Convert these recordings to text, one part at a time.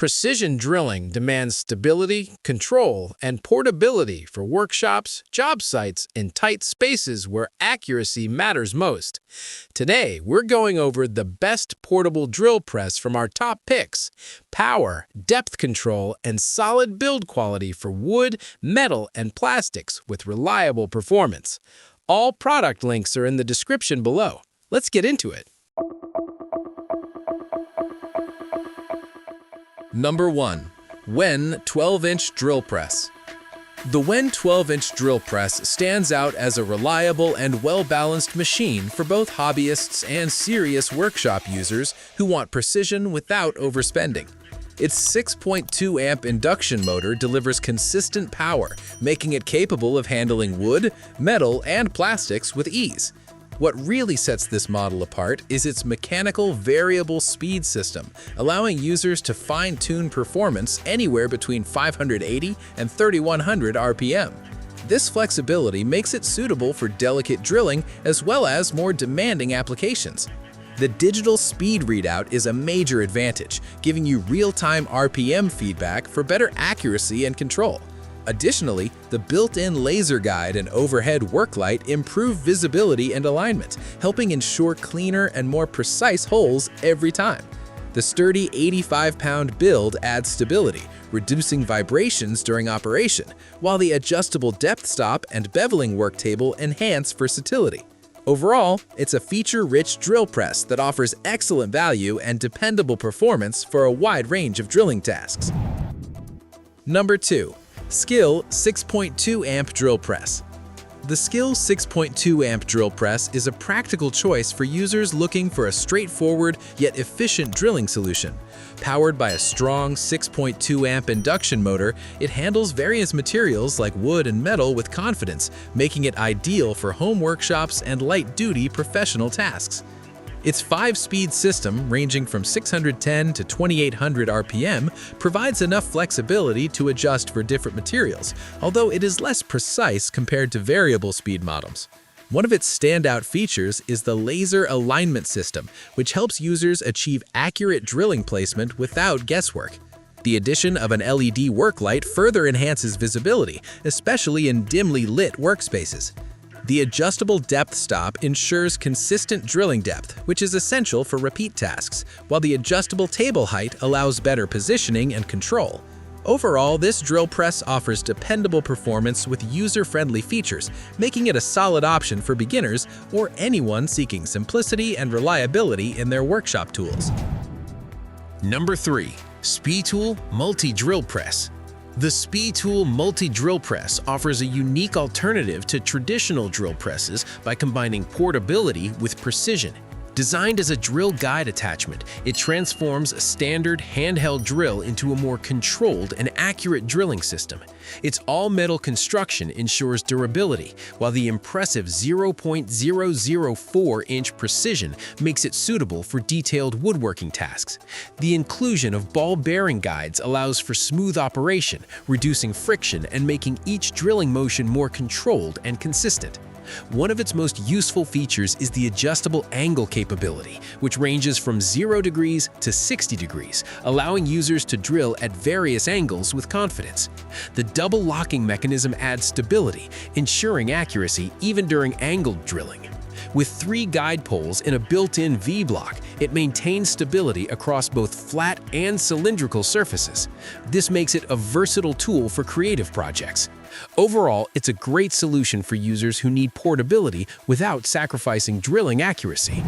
Precision drilling demands stability, control, and portability for workshops, job sites, and tight spaces where accuracy matters most. Today, we're going over the best portable drill press from our top picks: power, depth control, and solid build quality for wood, metal, and plastics with reliable performance. All product links are in the description below. Let's get into it. Number 1. WEN 12-inch drill press. The WEN 12-inch drill press stands out as a reliable and well-balanced machine for both hobbyists and serious workshop users who want precision without overspending. Its 6.2 amp induction motor delivers consistent power, making it capable of handling wood, metal, and plastics with ease. What really sets this model apart is its mechanical variable speed system, allowing users to fine-tune performance anywhere between 580 and 3100 RPM. This flexibility makes it suitable for delicate drilling as well as more demanding applications. The digital speed readout is a major advantage, giving you real-time RPM feedback for better accuracy and control. Additionally, the built-in laser guide and overhead work light improve visibility and alignment, helping ensure cleaner and more precise holes every time. The sturdy 85-pound build adds stability, reducing vibrations during operation, while the adjustable depth stop and beveling work table enhance versatility. Overall, it's a feature-rich drill press that offers excellent value and dependable performance for a wide range of drilling tasks. Number 2. SKIL 6.2 amp drill press. The SKIL 6.2 amp drill press is a practical choice for users looking for a straightforward yet efficient drilling solution. Powered by a strong 6.2 amp induction motor, it handles various materials like wood and metal with confidence, making it ideal for home workshops and light-duty professional tasks. Its 5-speed system, ranging from 610 to 2800 RPM, provides enough flexibility to adjust for different materials, although it is less precise compared to variable speed models. One of its standout features is the laser alignment system, which helps users achieve accurate drilling placement without guesswork. The addition of an LED work light further enhances visibility, especially in dimly lit workspaces. The adjustable depth stop ensures consistent drilling depth, which is essential for repeat tasks, while the adjustable table height allows better positioning and control. Overall, this drill press offers dependable performance with user-friendly features, making it a solid option for beginners or anyone seeking simplicity and reliability in their workshop tools. Number 3. SpeTool Multi-Drill Press. The SpeTool Multi-Drill Press offers a unique alternative to traditional drill presses by combining portability with precision. Designed as a drill guide attachment, it transforms a standard handheld drill into a more controlled and accurate drilling system. Its all-metal construction ensures durability, while the impressive 0.004-inch precision makes it suitable for detailed woodworking tasks. The inclusion of ball bearing guides allows for smooth operation, reducing friction and making each drilling motion more controlled and consistent. One of its most useful features is the adjustable angle capability, which ranges from 0 degrees to 60 degrees, allowing users to drill at various angles with confidence. The double locking mechanism adds stability, ensuring accuracy even during angled drilling. With 3 guide poles in a built-in V-block, it maintains stability across both flat and cylindrical surfaces. This makes it a versatile tool for creative projects. Overall, it's a great solution for users who need portability without sacrificing drilling accuracy.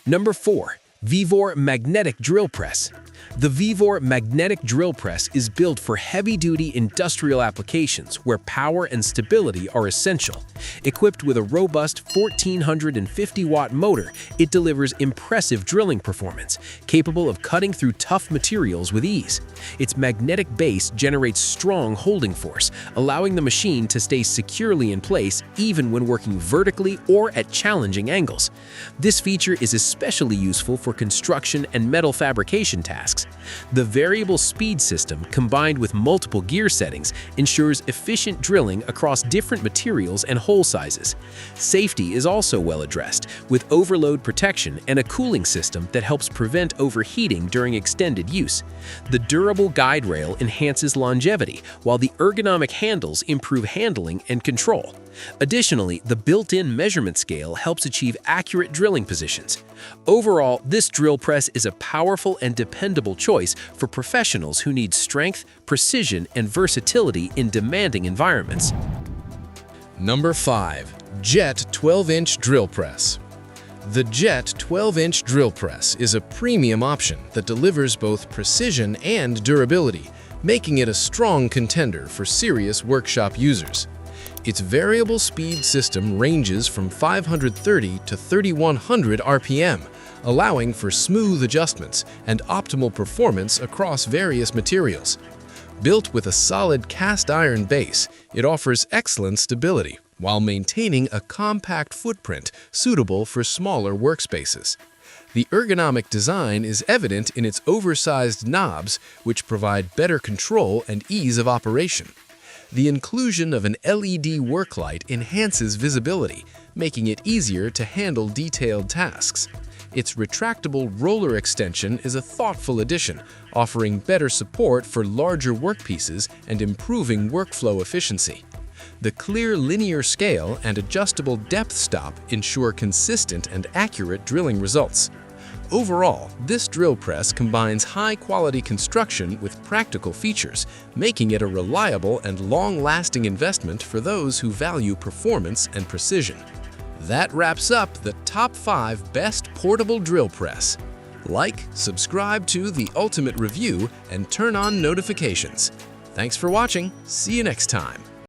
Number 4. VEVOR Magnetic Drill Press. The VEVOR Magnetic Drill Press is built for heavy-duty industrial applications where power and stability are essential. Equipped with a robust 1450-watt motor, it delivers impressive drilling performance, capable of cutting through tough materials with ease. Its magnetic base generates strong holding force, allowing the machine to stay securely in place even when working vertically or at challenging angles. This feature is especially useful for construction and metal fabrication tasks, tasks. The variable speed system, combined with multiple gear settings, ensures efficient drilling across different materials and hole sizes. Safety is also well addressed, with overload protection and a cooling system that helps prevent overheating during extended use. The durable guide rail enhances longevity, while the ergonomic handles improve handling and control. Additionally, the built-in measurement scale helps achieve accurate drilling positions. Overall, this drill press is a powerful and dependable choice for professionals who need strength, precision, and versatility in demanding environments. Number 5. Jet 12-inch drill press. The Jet 12-inch drill press is a premium option that delivers both precision and durability, making it a strong contender for serious workshop users. Its variable speed system ranges from 530 to 3100 RPM, allowing for smooth adjustments and optimal performance across various materials. Built with a solid cast iron base, it offers excellent stability while maintaining a compact footprint suitable for smaller workspaces. The ergonomic design is evident in its oversized knobs, which provide better control and ease of operation. The inclusion of an LED work light enhances visibility, making it easier to handle detailed tasks. Its retractable roller extension is a thoughtful addition, offering better support for larger workpieces and improving workflow efficiency. The clear linear scale and adjustable depth stop ensure consistent and accurate drilling results. Overall, this drill press combines high-quality construction with practical features, making it a reliable and long-lasting investment for those who value performance and precision. That wraps up the top 5 best portable drill press. Like, subscribe to The Ultimate Review, and turn on notifications. Thanks for watching. See you next time.